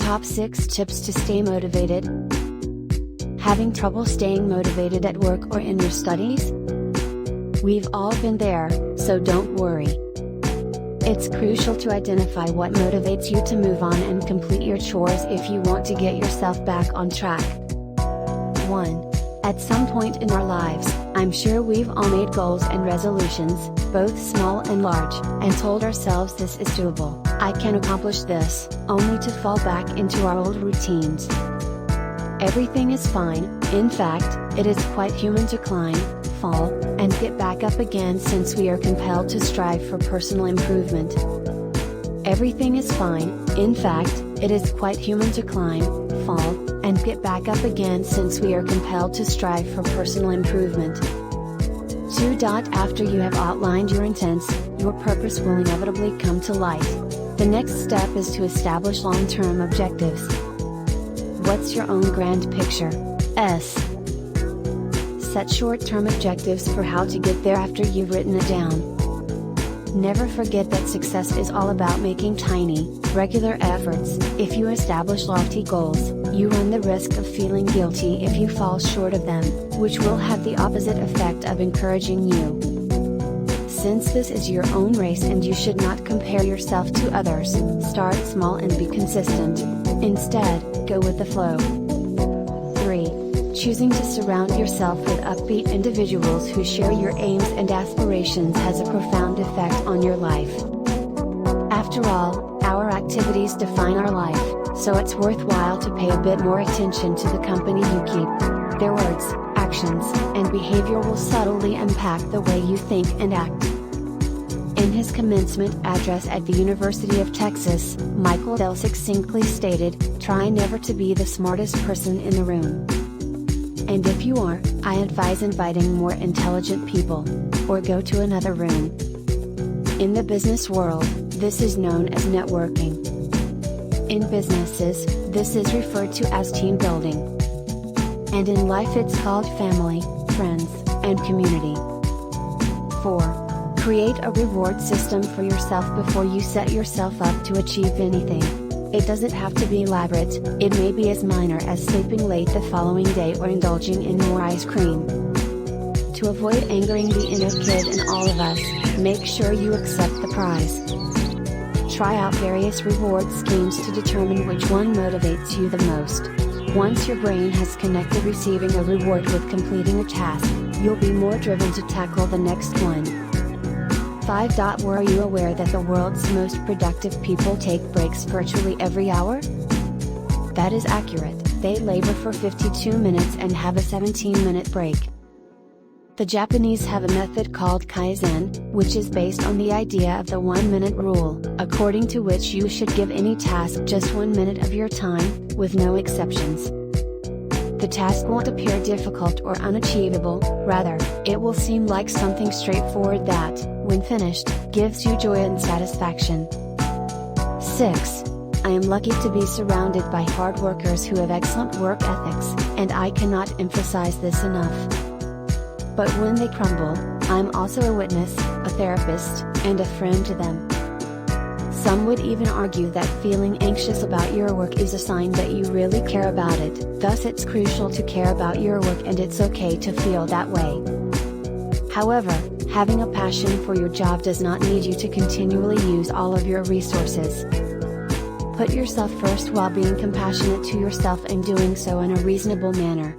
Top 6 Tips to Stay Motivated. Having trouble staying motivated at work or in your studies? We've all been there, so don't worry. It's crucial to identify what motivates you to move on and complete your chores if you want to get yourself back on track. 1. At some point in our lives, I'm sure we've all made goals and resolutions, both small and large, and told ourselves this is doable, I can accomplish this, only to fall back into our old routines. Everything is fine, in fact, it is quite human to climb, fall, and get back up again since we are compelled to strive for personal improvement. Everything is fine, in fact, it is quite human to climb, fall, and get back up again since we are compelled to strive for personal improvement. 2. After you have outlined your intents, your purpose will inevitably come to light. The next step is to establish long-term objectives. What's your own grand picture? Set short-term objectives for how to get there after you've written it down. Never forget that success is all about making tiny, regular efforts. If you establish lofty goals, you run the risk of feeling guilty if you fall short of them, which will have the opposite effect of encouraging you. Since this is your own race and you should not compare yourself to others, start small and be consistent. Instead, go with the flow. 3. Choosing to surround yourself with upbeat individuals who share your aims and aspirations has a profound effect on your life. After all, our activities define our life, so it's worthwhile to pay a bit more attention to the company you keep. Their words, actions, and behavior will subtly impact the way you think and act. In his commencement address at the University of Texas, Michael Dell succinctly stated, "Try never to be the smartest person in the room. And if you are, I advise inviting more intelligent people, or go to another room." In the business world, this is known as networking. In businesses, this is referred to as team building. And in life it's called family, friends, and community. 4. Create a reward system for yourself before you set yourself up to achieve anything. It doesn't have to be elaborate, it may be as minor as sleeping late the following day or indulging in more ice cream. To avoid angering the inner kid in all of us, make sure you accept the prize. Try out various reward schemes to determine which one motivates you the most. Once your brain has connected receiving a reward with completing a task, you'll be more driven to tackle the next one. 5. Were you aware that the world's most productive people take breaks virtually every hour? That is accurate, they labor for 52 minutes and have a 17-minute break. The Japanese have a method called Kaizen, which is based on the idea of the 1-minute rule, according to which you should give any task just 1 minute of your time, with no exceptions. The task won't appear difficult or unachievable, rather, it will seem like something straightforward that, when finished, gives you joy and satisfaction. 6. I am lucky to be surrounded by hard workers who have excellent work ethics, and I cannot emphasize this enough. But when they crumble, I'm also a witness, a therapist, and a friend to them. Some would even argue that feeling anxious about your work is a sign that you really care about it, thus it's crucial to care about your work and it's okay to feel that way. However, having a passion for your job does not need you to continually use all of your resources. Put yourself first while being compassionate to yourself and doing so in a reasonable manner.